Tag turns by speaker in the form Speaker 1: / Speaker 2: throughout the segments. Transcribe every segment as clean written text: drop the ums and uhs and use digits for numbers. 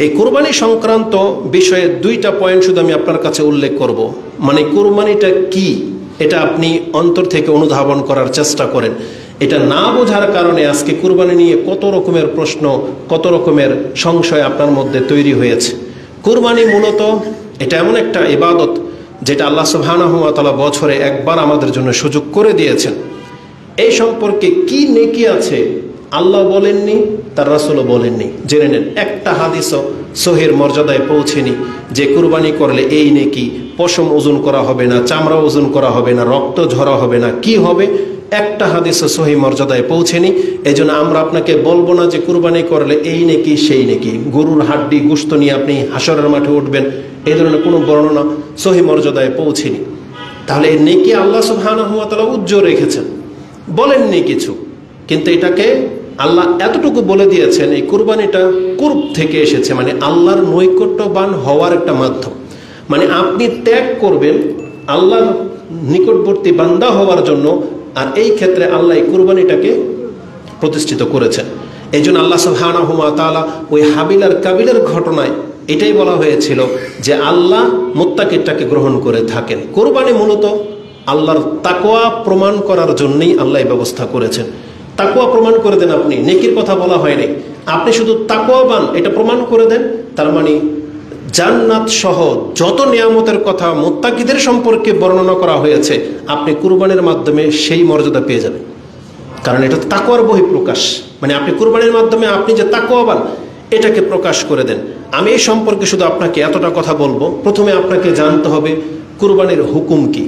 Speaker 1: এই কুরবানি সংক্রান্ত বিষয়ে দুইটা পয়েন্ট শুধু আমি আপনার কাছে উল্লেখ করব। মানে কুরবানিটা কি এটা আপনি অন্তর থেকে অনুধাবন করার চেষ্টা করেন। এটা না বোঝার কারণে আজকে কুরবানি নিয়ে কত রকমের প্রশ্ন, কত রকমের সংশয় আপনার মধ্যে তৈরি হয়েছে। কুরবানি মূলত এটা এমন একটা ইবাদত যেটা আল্লাহ সুবহানাহু ওয়া তাআলা বছরে একবার আমাদের জন্য সুযোগ করে দিয়েছেন। এই সম্পর্কে কি নেকি আছে আল্লাহ বলেননি, তার রাসূলও বলেননি। জেনে নেন, একটা হাদিসও সহির মর্যাদায় পৌঁছেনি যে কুরবানি করলে এই নেকি, পশম ওজন করা হবে না, চামড়া ওজন করা হবে না, রক্ত ঝরা হবে না, কি হবে, একটা হাদিসও সহি মর্যাদায় পৌঁছেনি। এই জন্য আমরা আপনাকে বলবো না যে কুরবানি করলে এই নেকি সেই নেকি, গরুর হাড্ডি গোশত নিয়ে আপনি হাশরের মাঠে উঠবেন, এই ধরনের কোনো বর্ণনা সহি মর্যাদায় পৌঁছেনি। তাহলে এই নেকি আল্লাহ সুবহানাহু ওয়া তাআলা উজ্জ্বল রেখেছেন, বলেননি কিছু, কিন্তু এটাকে আল্লাহ এতটুকু বলে দিয়েছেন এই কুরবানিটা কুরব থেকে এসেছে, মানে আল্লাহর নৈকট্যবান হওয়ার একটা মাধ্যম। মানে আপনি ত্যাগ করবেন আল্লাহর নিকটবর্তী বান্দা হওয়ার জন্য, আর এই ক্ষেত্রে আল্লাহ এই কুরবানিটাকে প্রতিষ্ঠিত করেছেন। এই জন্য আল্লাহ সুবহানাহু ওয়া তাআলা ওই হাবিল আর কাবিলের ঘটনায় এটাই বলা হয়েছিল যে আল্লাহ মুত্তাকিটাকে গ্রহণ করে থাকেন। কুরবানি মূলত আল্লাহর তাকওয়া প্রমাণ করার জন্যই আল্লাহ এই ব্যবস্থা করেছেন। তাকওয়া প্রমাণ করে দেন আপনি, নেকির কথা বলা হয়নি, আপনি শুধু তাকওয়াবান এটা প্রমাণ করে দেন। তার মানে জান্নাত সহ যত নিয়ামতের কথা মুত্তাকিদের সম্পর্কে বর্ণনা করা হয়েছে আপনি কুরবানির মাধ্যমে সেই মর্যাদা পেয়ে যাবেন, কারণ এটা তাকওয়ার বহিঃপ্রকাশ। মানে আপনি কুরবানির মাধ্যমে আপনি যে তাকওয়াবান এটাকে প্রকাশ করে দেন। আমি এই সম্পর্কে শুধু আপনাকে এতটা কথা বলবো, প্রথমে আপনাকে জানতে হবে কুরবানির হুকুম কি।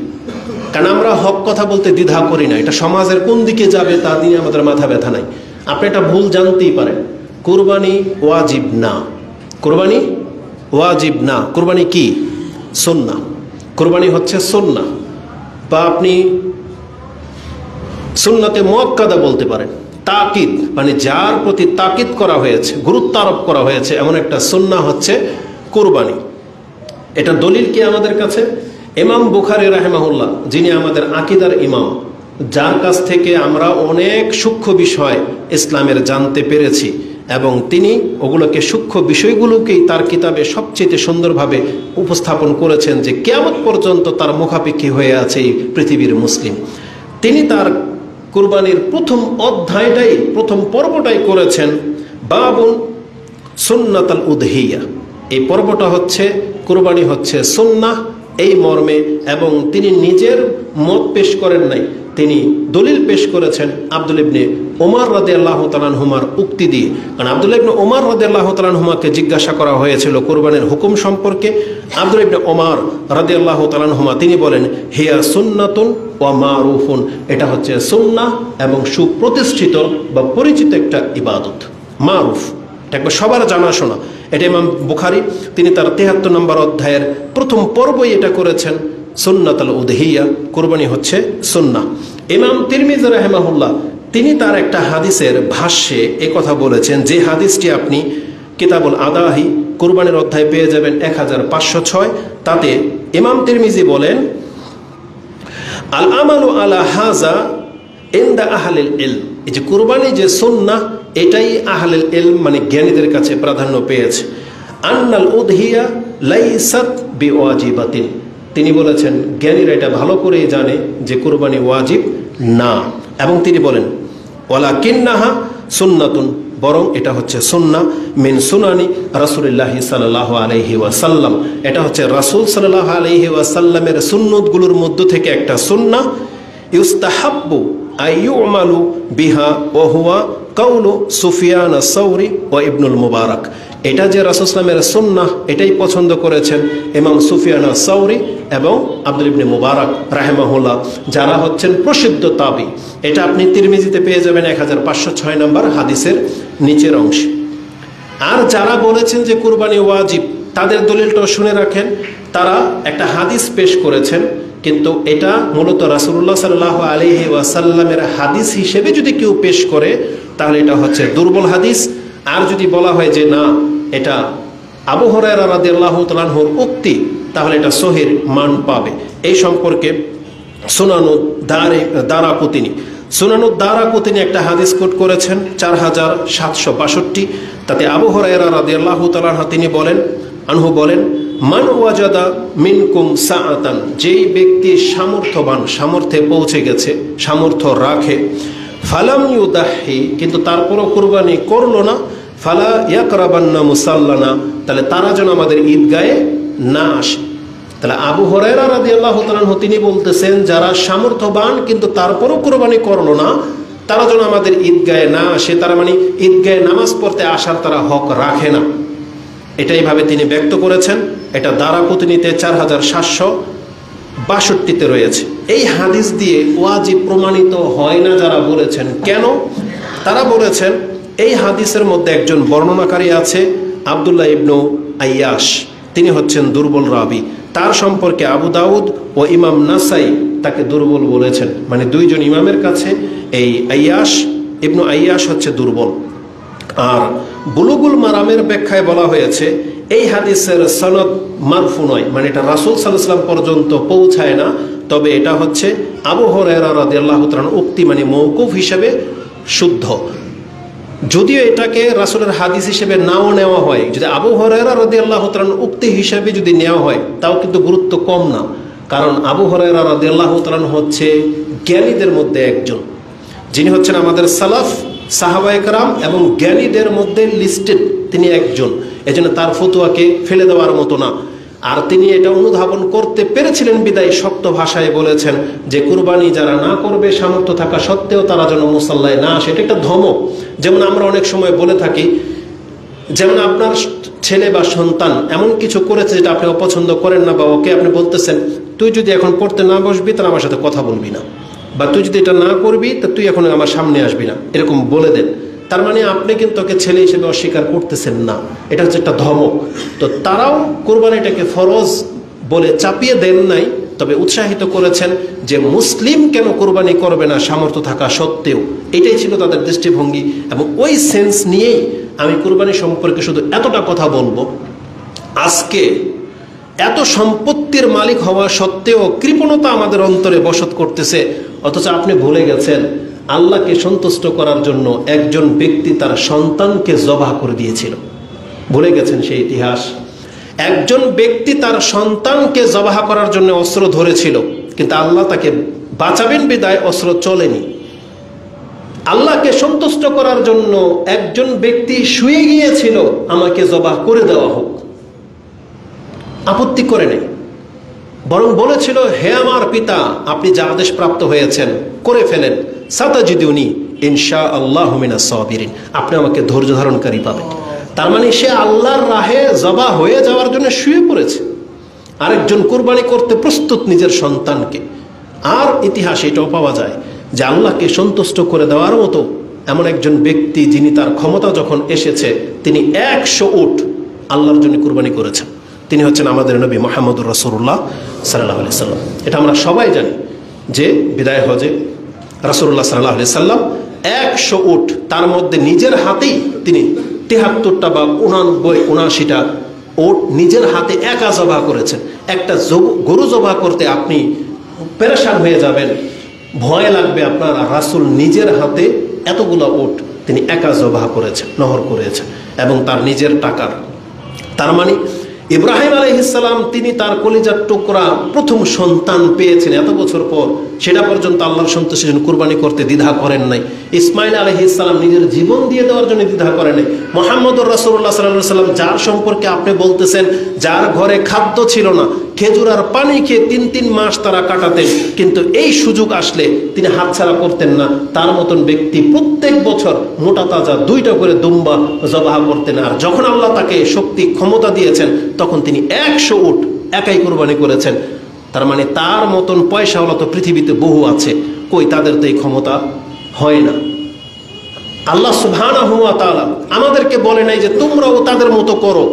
Speaker 1: কারণ আমরা হক কথা বলতে দ্বিধা করি না, এটা সমাজের কোন দিকে যাবে তা নিয়ে আমাদের মাথা ব্যথা নাই। আপনি এটা ভুল জানতেই পারেন। কুরবানি ওয়াজিব না, কুরবানি ওয়াজিব না। কুরবানি কি? সুন্নাহ। কুরবানি হচ্ছে সুন্নাহ, বা আপনি সুন্নাতে মুআক্কাদা বলতে পারেন। তাকিদ মানে যার প্রতি তাকিদ করা হয়েছে, গুরুত্ব আরোপ করা হয়েছে, এমন একটা সুন্নাহ হচ্ছে কুরবানি। এটা দলিল কি আমাদের কাছে? ইমাম বুখারী রাহিমাহুল্লাহ, যিনি আমাদের আকীদার ইমাম, যার কাছ থেকে আমরা অনেক সূক্ষ্ম বিষয় ইসলামের জানতে পেরেছি, এবং তিনি ওগুলোকে সূক্ষ্ম বিষয়গুলোকেই তার কিতাবে সবচেয়ে সুন্দরভাবে উপস্থাপন করেছেন যে কিয়ামত পর্যন্ত তার মুখাপেক্ষী হয়ে আছে এই পৃথিবীর মুসলিম। তিনি তার কুরবানির প্রথম অধ্যায়টাই, প্রথম পর্বটাই করেছেন বাবুন সুন্নাতাল উদহিয়া। এই পর্বটা হচ্ছে কুরবানি হচ্ছে সুন্নাহ এই মর্মে, এবং তিনি নিজের মত পেশ করেন নাই, তিনি দলিল পেশ করেছেন আব্দুল্লাহ ইবনে ওমর রাদিয়াল্লাহু তাআলা আনহুমার উক্তি দিয়ে। কারণ আব্দুল্লাহ ইবনে ওমর রাদিয়াল্লাহু তাআলা আনহুমাকে জিজ্ঞাসা করা হয়েছিল কুরবানির হুকুম সম্পর্কে। আব্দুল্লাহ ইবনে ওমর রাদিয়াল্লাহু তাআলা আনহুমা তিনি বলেন, হিয়া সুন্নাতুন ওয়া মারুফুন, এটা হচ্ছে সুন্নাহ এবং সুপ্রতিষ্ঠিত বা পরিচিত একটা ইবাদত। মারুফ একবার সবার জানাশোনা। এটা ইমাম বুখারী তিনি তার ৭৩ নম্বর অধ্যায়ের প্রথম পর্বই এটা করেছেন, সুন্নাতুল উদহিয়া, কুরবানি হচ্ছে সুন্নাহ। ইমাম তিরমিজি রাহিমাহুল্লাহ তিনি তার একটা হাদিসের ভাষ্যে কথা বলেছেন, যে হাদিসটি আপনি কিতাবুল আদাহি কুরবানির অধ্যায় পেয়ে যাবেন ১৫০৬। তাতে ইমাম তিরমিজি বলেন, আল আমালু আলা হাযা ইনদা আহলিল ইলম, এই যে কুরবানি যে সুন্নাহ এটাই আহলিল ইলম মানে জ্ঞানীদের কাছে প্রাধান্য পেয়েছে। আন্নাল উদহিয়া লাইসাত বিওয়াজিবাতিন, তিনি বলেছেন জ্ঞানীরা এটা ভালো করেই জানে যে কুরবানি ওয়াজিব না, এবং তিনি বলেন ওয়ালাকিন্নাহা সুন্নাতুন, বরং এটা হচ্ছে সুন্নাহ মিন সুনানি রাসূলুল্লাহি সাল্লাল্লাহু আলাইহি ওয়াসাল্লাম, এটা হচ্ছে রাসূল সাল্লাল্লাহু আলাইহি ওয়াসাল্লামের সুন্নতগুলোর মধ্য থেকে একটা সুন্নাহ। ইউস্তাহাব্বু আইয়ুমালু বিহা ওয়া হুয়া কাউলু সুফিয়ান আস-সাওরি ওয়া ইবনুল মুবারক, এটা যে রাসূল সাল্লাল্লাহু আলাইহি সুন্নাহ এটাই পছন্দ করেছেন ইমাম সুফিয়ান আস-সাওরি এবং আব্দুল ইবনে মুবারক রাহিমাহুল্লাহ, যারা হচ্ছেন প্রসিদ্ধ তাবি। এটা আপনি তিরমিজিতে পেয়ে যাবেন ১৫০৬ নম্বর হাদিসের নিচের অংশে। আর যারা বলেছেন যে কুরবানি ওয়াজিব, তাদের দলিলটাও শুনে রাখেন। তারা একটা হাদিস পেশ করেছেন, কিন্তু এটা মূলত রাসূলুল্লাহ সাল্লাল্লাহু আলাইহি ওয়াসাল্লামের হাদিস হিসেবে যদি কেউ পেশ করে তাহলে এটা হচ্ছে দুর্বল হাদিস। আর যদি বলা হয় যে না এটা আবু হুরায়রা রাদিয়াল্লাহু তাআলা আনহুর উক্তি, তাহলে এটা সহিহ মান পাবে। এই সম্পর্কে সুনানু দারাকুতিনি সুনানুদ দারাকুতিনি একটা হাদিস কোট করেছেন 4762, তাতে আবু হুরায়রা রাদিয়াল্লাহু তাআলা তিনি বলেন আনহু বলেন, মান ওয়াজাদা মিনকুম সাআতান, যেই ব্যক্তি সামর্থ্যবান, সামর্থ্যে পৌঁছে গেছে, সামর্থ্য রাখে, ফালাম ইউদাহি, কিন্তু তারপরও কুরবানি করলো না, ফালা ইয়াকরাবান্না মুসাল্লানা, তাহলে তারা যেন আমাদের ঈদগাহে না আসে। তাহলে আবু হুরায়রা রাদিয়াল্লাহু তাআলা তিনি বলতেছেন, যারা সামর্থ্যবান কিন্তু তারপরও কুরবানি করলো না, তারা যেন আমাদের ঈদগাহে না আসে, তারা মানে ঈদগাহে নামাজ পড়তে আসার তারা হক রাখে না। এটাই ভাবে তিনি ব্যক্ত করেছেন। এটা দারাকুতিনিতে 4762 রয়েছে। এই হাদিস দিয়ে ওয়াজিব প্রমাণিত হয় না যারা বলেছেন, কেন? তারা বলেছেন এই হাদিসের মধ্যে একজন বর্ণনাকারী আছে আব্দুল্লাহ ইবনু আইয়াশ, তিনি হচ্ছেন দুর্বল রাবি। তার সম্পর্কে আবু দাউদ ও ইমাম নাসাই তাকে দুর্বল বলেছেন, মানে দুইজন ইমামের কাছে এই ইবনু আইয়াশ হচ্ছে দুর্বল। আর বুলুগুল মারামের ব্যাখ্যায় বলা হয়েছে এই হাদিসের সনদ মারফু নয়, মানে এটা রাসূল সাল্লাল্লাহু আলাইহি ওয়াসাল্লাম পর্যন্ত পৌঁছায় না, তবে এটা হচ্ছে আবু হুরায়রা রাদিয়াল্লাহু তাআলা উক্তি, মানে মওকুফ হিসেবে শুদ্ধ। যদিও এটাকে রাসূলের হাদিস হিসেবে নাও নেওয়া হয়, যদি আবু হুরায়রা রাদিয়াল্লাহু তাআলা উক্তি হিসেবে যদি নেওয়া হয় তাও কিন্তু গুরুত্ব কম না, কারণ আবু হুরায়রা রাদিয়াল্লাহু তাআলা হচ্ছে জ্ঞানীদের মধ্যে একজন, যিনি হচ্ছেন আমাদের সালাফ সাহাবায়ে কেরাম এবং জ্ঞানীদের মধ্যে লিস্টেড তিনি একজন। এজন্য তার ফতোয়াকে ফেলে দেওয়ার মতো না। আর তিনি এটা অনুধাবন করতে পেরেছিলেন বিদায় শক্ত ভাষায় বলেছেন যে কুরবানি যারা না করবে সামর্থ্য থাকা সত্ত্বেও তারা যেন মুসাল্লায় না আসে। এটা একটা ধমক। যেমন আমরা অনেক সময় বলে থাকি, যেমন আপনার ছেলে বা সন্তান এমন কিছু করেছে যেটা আপনি অপছন্দ করেন না, বা ওকে আপনি বলতেছেন তুই যদি এখন পড়তে না বসবি তাহলে আমার সাথে কথা বলবি না, বা তুই যদি এটা না করবি তা তুই এখন আমার সামনে আসবি না, এরকম বলে দেন। তার মানে আপনি কিন্তু ওকে ছেলে হিসেবে অস্বীকার করতেছেন না, এটা হচ্ছে একটা ধমক। তো তারাও কোরবানিটাকে ফরজ বলে চাপিয়ে দেন নাই, তবে উৎসাহিত করেছেন যে মুসলিম কেন কোরবানি করবে না সামর্থ্য থাকা সত্ত্বেও। এটাই ছিল তাদের দৃষ্টিভঙ্গি, এবং ওই সেন্স নিয়েই আমি কোরবানি সম্পর্কে শুধু এতটা কথা বলবো। আজকে এত সম্পত্তির মালিক হওয়া সত্ত্বেও কৃপণতা আমাদের অন্তরে বসত করতেছে, অথচ আপনি ভুলে গেছেন আল্লাহকে সন্তুষ্ট করার জন্য একজন ব্যক্তি তার সন্তানকে জবাহ করে দিয়েছিল। ভুলে গেছেন সেই ইতিহাস। একজন ব্যক্তি তার সন্তানকে জবাহ করার জন্য অস্ত্র ধরেছিল, কিন্তু আল্লাহ তাকে বাঁচাবেন বিদায় অস্ত্র চলেনি। আল্লাহকে সন্তুষ্ট করার জন্য একজন ব্যক্তি শুয়ে গিয়েছিল, আমাকে জবাহ করে দেওয়া হোক, আপত্তি করে নেই, বরং বলেছিল হে আমার পিতা, আপনি যা আদেশ প্রাপ্ত হয়েছেন করে ফেলেন, সাতাজিদুনি ইনশাআল্লাহু মিনাস সাবিরিন, আপনি আমাকে ধৈর্য ধারণকারী পাবেন। তার মানে সে আল্লাহর রাহে জবাহ হয়ে যাওয়ার জন্য শুয়ে পড়েছে। আরেকজন কুরবানি করতে প্রস্তুত নিজের সন্তানকে। আর ইতিহাসে এটাও পাওয়া যায় যে আল্লাহকে সন্তুষ্ট করে দেওয়ার মতো এমন একজন ব্যক্তি, যিনি তার ক্ষমতা যখন এসেছে তিনি 100 উট আল্লাহর জন্য কুরবানি করেছেন। তিনি হচ্ছেন আমাদের নবী মুহাম্মদুর রাসূলুল্লাহ সাল্লাল্লাহু আলাইহি সাল্লাম। এটা আমরা সবাই জানি যে বিদায় হজে রাসূলুল্লাহ সাল্লাল্লাহু আলাইহি সাল্লাম 100 উট, তার মধ্যে নিজের হাতেই তিনি 73টা বা 79টা উট নিজের হাতে একা জবাহ করেছেন। একটা গরু জবাহ করতে আপনি পেরেশান হয়ে যাবেন, ভয় লাগবে আপনার, আর রাসূল নিজের হাতে এতগুলো উট তিনি একা জবাহ করেছেন, নহর করেছেন, এবং তার নিজের টাকার। তার মানে ইব্রাহিম আলাইহিস সালাম তিনি তার কলিজার টুকরা প্রথম সন্তান পেয়েছেন এত বছর পর, সেটা পর্যন্ত আল্লাহর সন্তুষ্টির জন্য কুরবানি করতে দ্বিধা করেন নাই। ইসমাইল আলাইহিস সালাম নিজের জীবন দিয়ে দেওয়ার জন্য দ্বিধা করেন নাই। মুহাম্মদুর রাসূলুল্লাহ সাল্লাল্লাহু আলাইহি ওয়াসাল্লাম যার সম্পর্কে আপনি বলতেছেন যার ঘরে খাদ্য ছিল না, খেজুর আর পানি খেয়ে 3 মাস তারা কাটাতেন, কিন্তু এই সুযোগ আসলে তিনি হাতছাড়া করতেন না। তার মতন ব্যক্তি প্রত্যেক বছর মোটা তাজা 2টা করে দুম্বা জবাহ করতেন। আর যখন আল্লাহ তাকে শক্তি ক্ষমতা দিয়েছেন তখন তিনি 100 উট একাই কুরবানি করেছেন। তার মানে তার মতন পয়সাওয়ালা তো পৃথিবীতে বহু আছে, কই তাদের তো এই ক্ষমতা হয় না। আল্লাহ সুবহানাহু ওয়া তাআলা আমাদেরকে বলে নাই যে তোমরাও তাদের মতো করো,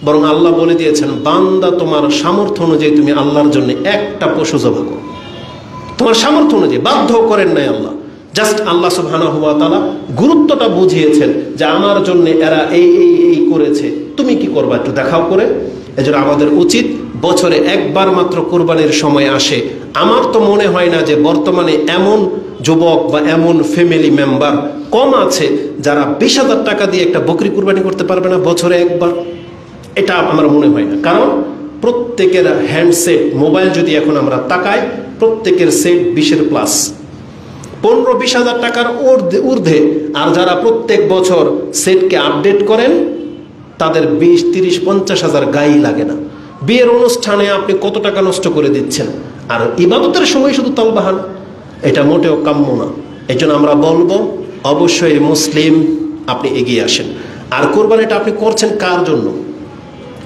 Speaker 1: বরং আল্লাহ বলে দিয়েছেন বান্দা তোমার সামর্থ্য অনুযায়ী তুমি আল্লাহর জন্য একটা পশু জবাহ করো, তোমার সামর্থ্য অনুযায়ী। বাধ্য করেন নাই আল্লাহ, জাস্ট আল্লাহ সুবহানাহু ওয়া তাআলা গুরুত্বটা বুঝিয়েছেন যে আমার জন্য এরা এই করেছে, তুমি কি করবা একটু দেখাও করে। এজন্য আমাদের উচিত বছরে একবার মাত্র কুরবানির সময় আসে। আমার তো মনে হয় না যে বর্তমানে এমন যুবক বা এমন ফ্যামিলি মেম্বার কম আছে যারা 20,000 টাকা দিয়ে একটা বকরি কুরবানি করতে পারবে না বছরে একবার? এটা আমার মনে হয় না। কারণ প্রত্যেকের হ্যান্ডসেট, মোবাইল যদি এখন আমরা তাকাই, প্রত্যেকের সেট 20-এর প্লাস, 15-20 হাজার টাকার ঊর্ধ্বে। আর যারা প্রত্যেক বছর সেটকে আপডেট করেন তাদের 20-30-50 হাজার গায়ে লাগে না। বিয়ের অনুষ্ঠানে আপনি কত টাকা নষ্ট করে দিচ্ছেন, আর ইবাদতের সময় শুধু তালবাহান, এটা মোটেও কাম্য না। এই জন্য আমরা বলবো অবশ্যই মুসলিম আপনি এগিয়ে আসেন। আর কোরবানিটা আপনি করছেন কার জন্য,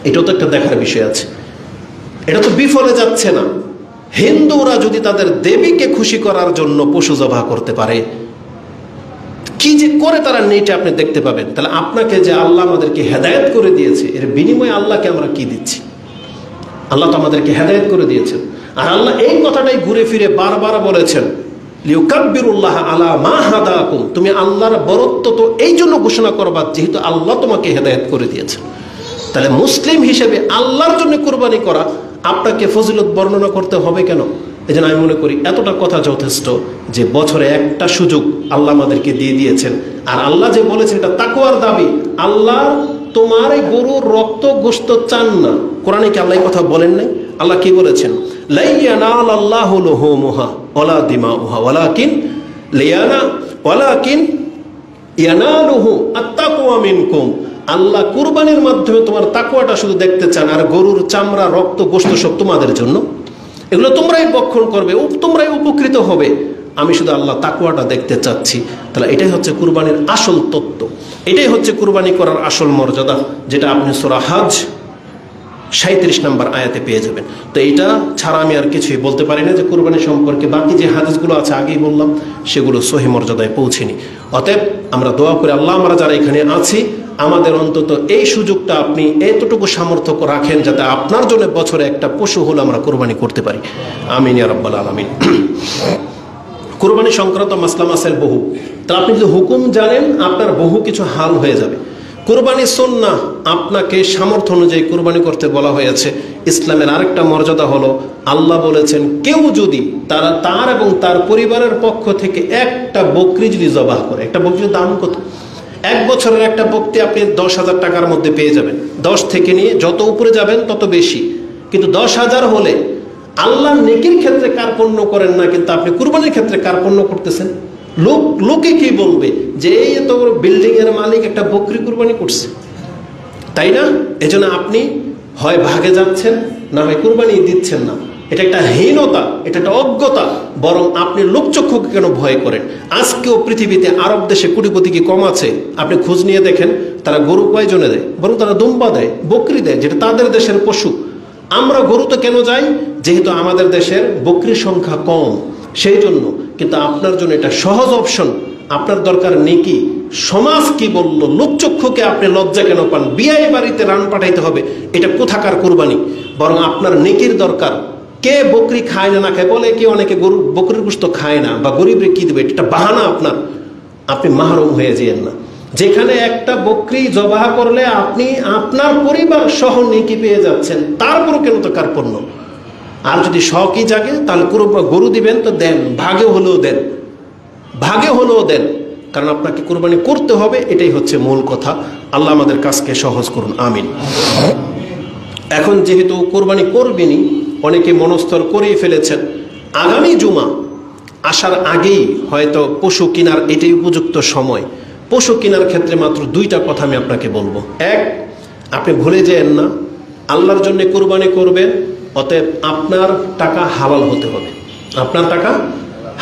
Speaker 1: এটাও তো একটা দেখার বিষয় আছে। এটা তো বিফলে যাচ্ছে না। হিন্দুরা যদি তাদের দেবীকে খুশি করার জন্য পশু জবাহ করতে পারে, কি যে করে তারা নেটে আপনি দেখতে পাবেন। তাহলে আপনাকে যে আল্লাহ আমাদেরকে হেদায়েত করে দিয়েছে, এর বিনিময়ে আল্লাহকে আমরা কি দিচ্ছি? আল্লাহ তো আমাদেরকে হেদায়েত করে দিয়েছেন। আর আল্লাহ এই কথাটাই ঘুরে ফিরে বারবার বলেছেন, লিউকাব্বিরুল্লাহ আলা মা হাদাকুম, তুমি আল্লাহর বরত্ব তো এই জন্য ঘোষণা করবা যেহেতু আল্লাহ তোমাকে হেদায়েত করে দিয়েছেন। তাহলে মুসলিম হিসেবে আল্লাহর জন্য কুরবানি করা আপনাকে ফজিলত বর্ণনা করতে হবে কেন? এই জন্য আমি মনে করি এতটা কথা যথেষ্ট যে বছরে একটা সুযোগ আল্লাহ আমাদেরকে দিয়ে দিয়েছেন। আর আল্লাহ যে বলেছেন এটা তাকওয়ার দাবি। আল্লাহ তোমার এই গরুর রক্ত গোশত চান না। কোরআনে কি আল্লাহ এই কথা বলেন নাই? আল্লাহ কি বলেছেন? লা ইয়ানালাল্লাহু লুহুমুহা ওয়ালা দিমাউহা ওয়ালাকিন ইয়ানালুহু আত-তাকওয়া মিনকুম। আল্লাহ কুরবানির মাধ্যমে তোমার তাকওয়াটা শুধু দেখতে চান, আর গরুর চামড়া, রক্ত, গোশত সব তোমাদের জন্য, এগুলো তোমরাই ভক্ষণ করবে, তোমরাই উপকৃত হবে। আমি শুধু আল্লাহ তাকওয়াটা দেখতে চাচ্ছি। তাহলে এটাই হচ্ছে কুরবানির আসল তত্ত্ব, এটাই হচ্ছে কুরবানি করার আসল মর্যাদা, যেটা আপনি সূরা হজ 37 নম্বর আয়াতে পেয়ে যাবেন। তো এটা ছাড়া আমি আর কিছুই বলতে পারি না যে কুরবানি সম্পর্কে। বাকি যে হাদিসগুলো আছে আগেই বললাম, সেগুলো সহি মর্যাদায় পৌঁছেনি। অতএব আমরা দোয়া করি আল্লাহ আমরা যারা এখানে আছি আমাদের অন্তত এই সুযোগটা আপনি এতটুকু সামর্থ্য রাখেন যাতে আপনার জন্য বছরে একটা পশু হলে আমরা কোরবানি করতে পারি। আমিন ইয়া রাব্বাল আলামিন। কোরবানি সংক্রান্ত মাসলা মাসাইল বহু, তা আপনি যদি হুকুম জানেন আপনার বহু কিছু হাল হয়ে যাবে। কোরবানি সুন্নাহ, আপনাকে সামর্থ্য অনুযায়ী কোরবানি করতে বলা হয়েছে। ইসলামের আরেকটা মর্যাদা হলো আল্লাহ বলেছেন কেউ যদি তার এবং তার পরিবারের পক্ষ থেকে একটা বকরি যদি জবাহ করে, একটা বকরির দাম কত? 1 বছরের একটা বকরি আপনি 10,000 টাকার মধ্যে পেয়ে যাবেন। 10 থেকে নিয়ে যত উপরে যাবেন তত বেশি, কিন্তু 10,000 হলে আল্লাহ নেকির ক্ষেত্রে কার্পণ্য করেন না, কিন্তু আপনি কুরবানির ক্ষেত্রে কার্পণ্য করতেছেন। লোকে কি বলবে যে এই এত বড় বিল্ডিং এর মালিক একটা বকরি কুরবানি করছে, তাই না? এজন্য আপনি হয় ভাগে যাচ্ছেন, না হয় কুরবানি দিচ্ছেন না। এটা একটা হীনতা, এটা একটা অজ্ঞতা। বরং আপনি লোকচক্ষুকে কেন ভয় করেন? আজকেও পৃথিবীতে আরব দেশে কোটিপতি কি কম আছে? আপনি খোঁজ নিয়ে দেখেন তারা গরু কয়জনে দেয়? বরং তারা দুম্বা দেয়, বকরি দেয়, যেটা তাদের দেশের পশু। আমরা গরুতে কেন যাই? যেহেতু আমাদের দেশের বকরির সংখ্যা কম, সেই জন্য। কিন্তু আপনার জন্য এটা সহজ অপশন। আপনার দরকার নেকি? সমাজ কি বলল? লোকচক্ষুকে আপনি লজ্জা কেন পান? বিয়ে বাড়িতে রান পাঠাইতে হবে, এটা কোথাকার কুরবানি? বরং আপনার নেকির দরকার। কে বকরি খায় না, না খায় বলে কি অনেকে গরু বকরির গোশত খায় না বা গরিবরে কি দেবে, এটা বাহানা আপনার। আপনি মাহরুম হয়ে যেয়েন না। যেখানে একটা বকরি জবাহ করলে আপনি আপনার পরিবার সহ নেকি পেয়ে যাচ্ছেন, তারপরও কেন তো কার্পণ্য? আর যদি শখই জাগে তাহলে গরু দিবেন তো দেন, ভাগে হলেও দেন, ভাগে হলেও দেন, কারণ আপনাকে কুরবানি করতে হবে। এটাই হচ্ছে মূল কথা। আল্লাহ আমাদের কাজকে সহজ করুন, আমিন। এখন যেহেতু কুরবানি করবেনই, অনেকে মনস্থর করেই ফেলেছেন আগামী জুমা আসার আগেই হয়তো পশু কেনার এটাই উপযুক্ত সময়। পশু কেনার ক্ষেত্রে মাত্র 2টা কথা আমি আপনাকে বলবো। এক, আপনি ভুলে যেন না আল্লাহর জন্য কুরবানি করবেন, অতএব আপনার টাকা হালাল হতে হবে। আপনার টাকা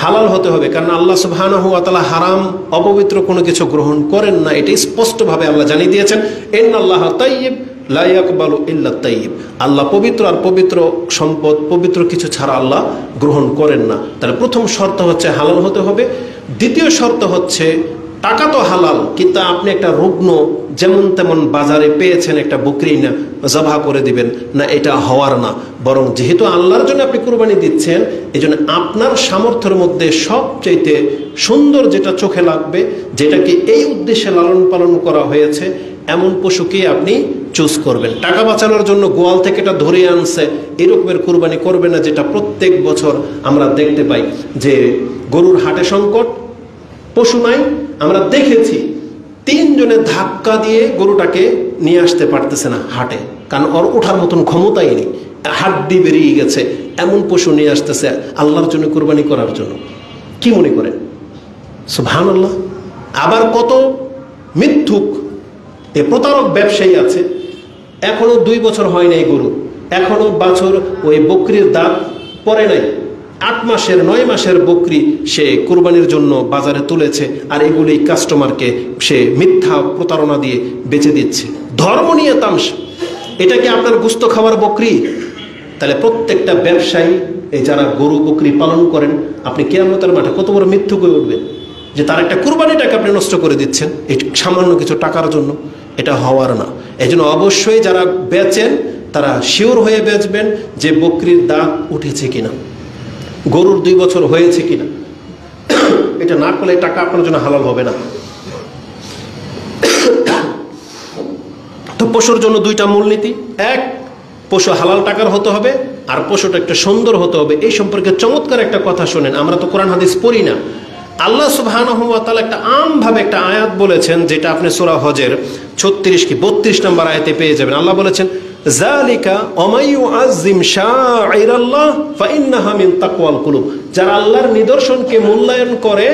Speaker 1: হালাল হতে হবে, কারণ আল্লাহ সুবহানাহু ওয়া তাআলা হারাম অপবিত্র কোনো কিছু গ্রহণ করেন না। এটাই স্পষ্টভাবে আল্লাহ জানিয়ে দিয়েছেন, ইন্নাল্লাহা তাইয়্যিব লা ইয়াকবালু ইল্লা তাইয়্যিব। আল্লাহ পবিত্র, আর পবিত্র সম্পদ, পবিত্র কিছু ছাড়া আল্লাহ গ্রহণ করেন না। তাহলে প্রথম শর্ত হচ্ছে হালাল হতে হবে। দ্বিতীয় শর্ত হচ্ছে টাকা তো হালাল, কিন্তু আপনি একটা রুগ্ন যেমন তেমন বাজারে পেয়েছেন একটা বকরি না জবাহ করে দিবেন না, এটা হওয়ার না। বরং যেহেতু আল্লাহর জন্য আপনি কুরবানি দিচ্ছেন, এই জন্য আপনার সামর্থ্যের মধ্যে সবচাইতে সুন্দর যেটা চোখে লাগবে, যেটাকে এই উদ্দেশ্যে লালন পালন করা হয়েছে, এমন পশুকে আপনি চুজ করবেন। টাকা বাঁচানোর জন্য গোয়াল থেকে এটা ধরে আনছে এরকমের কুরবানি করবে না, যেটা প্রত্যেক বছর আমরা দেখতে পাই যে গরুর হাটে সংকট, পশু নাই। আমরা দেখেছি 3 জনে ধাক্কা দিয়ে গরুটাকে নিয়ে আসতে পারতেছে না হাটে, কারণ ওর ওঠার মতন ক্ষমতাই নেই, হাড্ডি বেরিয়ে গেছে। এমন পশু নিয়ে আসতেছে আল্লাহর জন্য কুরবানি করার জন্য। কি মনে করেন? সুবহানাল্লাহ। আবার কত মিথ্যুক এ প্রতারক ব্যবসায়ী আছে, এখনো 2 বছর হয় নাই গরু, এখনো বছর ওই বকরির দাঁত পড়ে নাই, 8 মাসের 9 মাসের বকরি সে কুরবানির জন্য বাজারে তুলেছে, আর এগুলি কাস্টমারকে সে মিথ্যা প্রতারণা দিয়ে বেচে দিচ্ছে। ধর্ম নিয়ে তামসা। এটা কি আপনার গোশত খাওয়ার বকরি? তাহলে প্রত্যেকটা ব্যবসায়ী এই যারা গরু বকরি পালন করেন, আপনি কিয়ামতের মাঠে কত বড় মিথ্যুক হয়ে উঠবেন যে তার একটা কুরবানিটাকে আপনি নষ্ট করে দিচ্ছেন এই সামান্য কিছু টাকার জন্য। এটা হওয়ার না। এই জন্য অবশ্যই যারা বেচেন তারা শিওর হয়ে বেচবেন যে বকরির দাঁত উঠেছে কিনা, গরুর 2 বছর হয়েছে কিনা। এটা না করলে টাকা আপনার জন্য হালাল হবে না। তো পশুর জন্য 2টা মূলনীতি। এক, পশু হালাল টাকার হতে হবে, আর পশুটা একটা সুন্দর হতে হবে। এই সম্পর্কে চমৎকার একটা কথা শোনেন। আমরা তো কোরআন হাদিস পড়ি না। আল্লাহ সুবহানাহু ওয়া তাআলা একটা আমভাবে একটা আয়াত বলেছেন, যেটা আপনি সূরা হজের 36 কি 32 নম্বর আয়াতে পেয়ে যাবেন। আল্লাহ বলেছেন, যালিকা ওমাই ইউআযযিম শাআইরাল্লাহ ফাইন্নাহা মিন তাকওয়াল কুলুব। যারা আল্লাহর নিদর্শনকে মূল্যায়ন করে,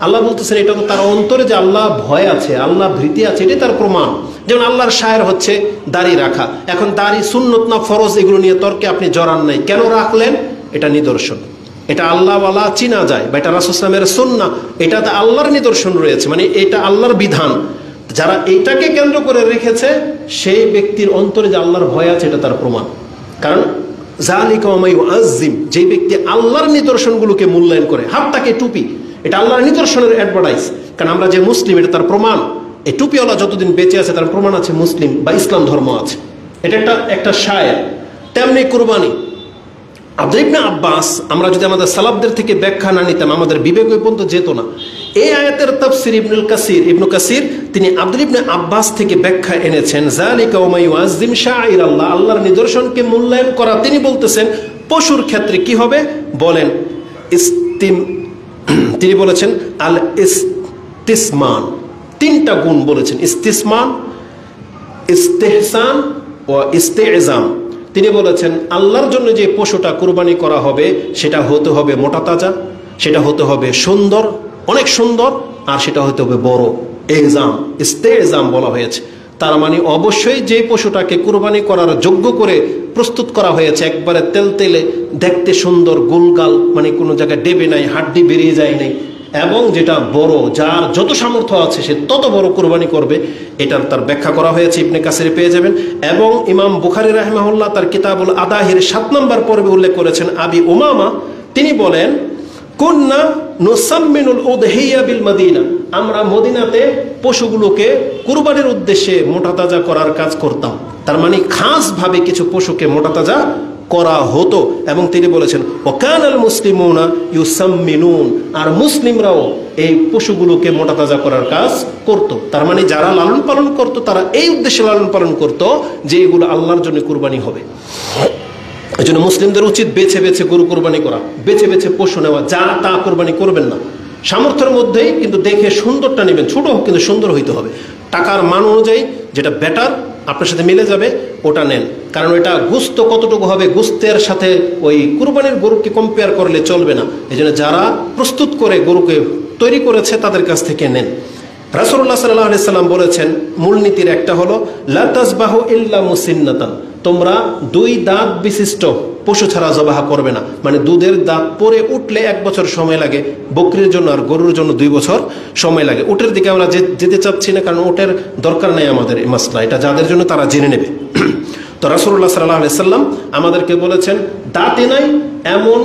Speaker 1: আল্লাহ বলতেছেন এটা তো তার অন্তরে যে আল্লাহ ভয় আছে, আল্লাহ ভীতি আছে, এটাই তার প্রমাণ। যেমন আল্লাহর শায়ের হচ্ছে দাড়ি রাখা। এখন দাড়ি সুন্নত না ফরজ, এগুলো নিয়ে তর্কে আপনি জড়ান নাই। কেন রাখলেন? এটা নিদর্শন, এটা আল্লাহওয়ালা চিনা যায়, বা এটা রাসূল সাল্লাল্লাহু আলাইহি ওয়াসাল্লামের সুন্নাহ, এটাতে আল্লাহর নিদর্শন রয়েছে, মানে এটা আল্লাহর বিধান। যারা এইটাকে কেন্দ্র করে রেখেছে সেই ব্যক্তির অন্তরে যে আল্লাহর ভয় আছে, এটা তার প্রমাণ। কারণ যালিকা ওয়া ইউআযযিম, যে ব্যক্তি আল্লাহর নিদর্শনগুলোকে মূল্যায়ন করে, হাতটাকে টুপি, এটা আল্লাহর নিদর্শনের অ্যাডভার্টাইজ। কারণ আমরা যে মুসলিম, এটা তার প্রমাণ। এই টুপিওয়ালা যতদিন বেঁচে আছে তার প্রমাণ আছে মুসলিম বা ইসলাম ধর্ম আছে। এটা একটা শায়ের। তেমনি কুরবানি। আব্দুল্লাহ ইবনে আব্বাস, আমরা যদি আমাদের সালাফদের থেকে ব্যাখ্যা না নিতাম, আমাদের বিবেক ওই পর্যন্ত যেত না। এই আয়াতের তাফসীর ইবনে কাসির তিনি আব্দুল্লাহ ইবনে আব্বাস থেকে ব্যাখ্যা এনেছেন, যালিকা ওয়া ইউআযযিম শাআইরাল্লাহ, আল্লাহর নিদর্শনকে মূল্যায়ন করা। তিনি বলতেছেন পশুর ক্ষেত্রে কি হবে বলেন, তিনি বলেছেন আল ইস্তিসমান, 3টা গুণ বলেছেন, ইস্তিসমান, ইস্তেহসান ও ইস্তেজাম। তিনি বলেছেন আল্লাহর জন্য যে পশুটা কুরবানি করা হবে সেটা হতে হবে মোটা তাজা, সেটা হতে হবে সুন্দর, অনেক সুন্দর, আর সেটা হতে হবে বড়। এজাম, ইস্তেজাম বলা হয়েছে। তার মানে অবশ্যই যে পশুটাকে কুরবানি করার যোগ্য করে প্রস্তুত করা হয়েছে, একবারে তেলতেলে, দেখতে সুন্দর, গোলগাল, মানে কোনো জায়গায় ডেবে নাই, হাড্ডি বেরিয়ে যায় নাই, এবং যেটা বড়, যার যত সামর্থ্য আছে সে তত বড় কুরবানি করবে, এটার তার ব্যাখ্যা করা হয়েছে ইবনে কাসিরে পেয়ে যাবেন। এবং ইমাম বুখারী রাহিমাহুল্লাহ তার কিতাবুল আদাহির 7 নম্বর পর্বে উল্লেখ করেছেন, আবি উমামা তিনি বলেন, কুন্না নুসাম্মিনুল উদহিয়া বিল মদিনা, আমরা মদিনাতে পশুগুলোকে কুরবানির উদ্দেশ্যে মোটা তাজা করার কাজ করতাম। তার মানে খাসভাবে কিছু পশুকে মোটা তাজা করা হতো। এবং তিনি বলেছেন ওয়াকানাল মুসলিমুনা ইউসাম্মিনুন, আর মুসলিমরাও এই পশুগুলোকে মোটা তাজা করার কাজ করত। তার মানে যারা লালন পালন করত তারা এই উদ্দেশ্যে লালন পালন করত যে এগুলো আল্লাহর জন্য কুরবানি হবে। এই জন্য মুসলিমদের উচিত বেছে বেছে গরু কোরবানি করা, বেছে বেছে পশু নেওয়া। যা তা কোরবানি করবেন না, সামর্থ্যের মধ্যেই কিন্তু দেখে সুন্দরটা নেবেন, ছোট হোক কিন্তু সুন্দর হইতে হবে। টাকার মান অনুযায়ী যেটা বেটার আপনার সাথে মিলে যাবে ওটা নেন। কারণ এটা গোস্ত কতটুকু হবে, গোস্তের সাথে ওই কুরবানির গরুকে কম্পেয়ার করলে চলবে না। এই জন্য যারা প্রস্তুত করে গরুকে তৈরি করেছে তাদের কাছ থেকে নেন। রাসূলুল্লাহ সাল্লাল্লাহু আলাইহি সাল্লাম বলেছেন মূলনীতির একটা হলো লা তাসবাহু ইল্লা মুসিন্নাতান, তোমরা 2 দাঁত বিশিষ্ট পশু ছাড়া জবাহ করবে না। মানে দুধের দাঁত পরে উঠলে 1 বছর সময় লাগে, বকরির জন্য আর গরুর জন্য 2 বছর সময় লাগে। উটের দিকে আমরা যেতে চাচ্ছি না, কারণ উটের দরকার নেই আমাদের এই মাসলা, এটা যাদের জন্য তারা জেনে নেবে। তো রাসূলুল্লাহ সাল্লাল্লাহু আলাইহি সাল্লাম আমাদেরকে বলেছেন দাঁতে নাই এমন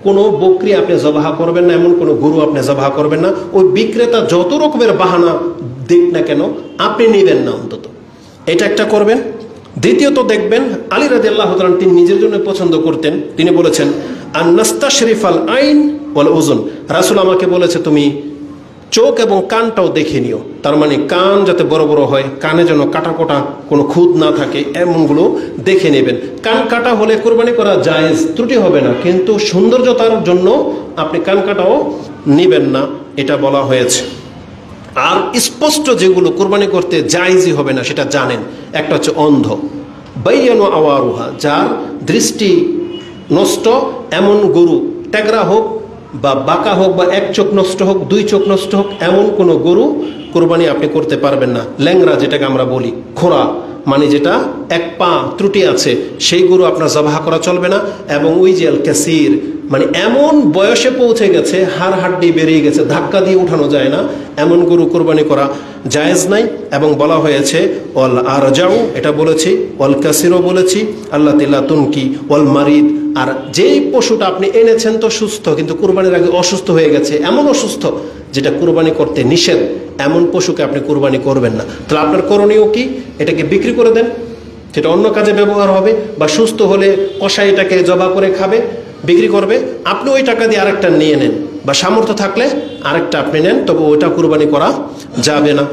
Speaker 1: কোনো বকরি আপনি জবাহ করবেন না, এমন কোনো গরু আপনি জবাহ করবেন না। ওই বিক্রেতা যত রকমের বাহানা দিক না কেন আপনি নেবেন না, অন্তত এটা একটা করবেন। দ্বিতীয়ত দেখবেন আলী রাদিয়াল্লাহু তাআলা তিনি নিজের জন্য পছন্দ করতেন, তিনি বলেছেন আন নাস্তাশরিফাল আইন ওয়াল উযুন, রাসূল আমাকে বলেছে তুমি চোখ এবং কানটাও দেখে নিও, তার মানে কান যাতে বড় বড় হয়, কানে যেন কাটা কোটা কোনো খুঁত না থাকে, এমনগুলো দেখে নেবেন। কান কাটা হলে কোরবানি করা জায়েজ, ত্রুটি হবে না, কিন্তু সৌন্দর্যতার জন্য আপনি কান কাটাও নেবেন না, এটা বলা হয়েছে। আর স্পষ্ট যেগুলো কোরবানি করতে জায়েজই হবে না সেটা জানেন। একটা হচ্ছে অন্ধ, বাইয়ানো আওয়ারুহা, যার দৃষ্টি নষ্ট এমন গরু, ট্যাগরা হোক বা বাঁকা হোক বা এক চোখ নষ্ট হোক, দুই চোখ নষ্ট হোক, এমন কোনো গরু কোরবানি আপনি করতে পারবেন না। ল্যাংরা যেটাকে আমরা বলি, খোরা মানে যেটা এক পা ত্রুটি আছে, সেই গরু আপনার জবাহ করা চলবে না। এবং ওই যে আল কাসির মানে এমন বয়সে পৌঁছে গেছে, হাড় হাড্ডি বেরিয়ে গেছে, ধাক্কা দিয়ে উঠানো যায় না, এমন গরু কোরবানি করা জায়েজ নাই। এবং বলা হয়েছে ওয়াল আরজাউ, এটা বলেছি, ওয়াল কাসিরও বলেছি, আল্লাহ তিল্লা তুনকি, ওয়াল মারিদ। আর যেই পশুটা আপনি এনেছেন তো সুস্থ, কিন্তু কুরবানির আগে অসুস্থ হয়ে গেছে, এমন অসুস্থ যেটা কুরবানি করতে নিষেধ, এমন পশুকে আপনি কুরবানি করবেন না। তাহলে আপনার করণীয় কি? এটাকে বিক্রি করে দেন, সেটা অন্য কাজে ব্যবহার হবে, বা সুস্থ হলে কষাই এটাকে জবাই করে খাবে, বিক্রি করবে। আপনি ওই টাকা দিয়ে আরেকটা নিয়ে নেন, বা সামর্থ্য থাকলে আরেকটা আপনি নেন, তবে ওইটা কুরবানি করা যাবে না।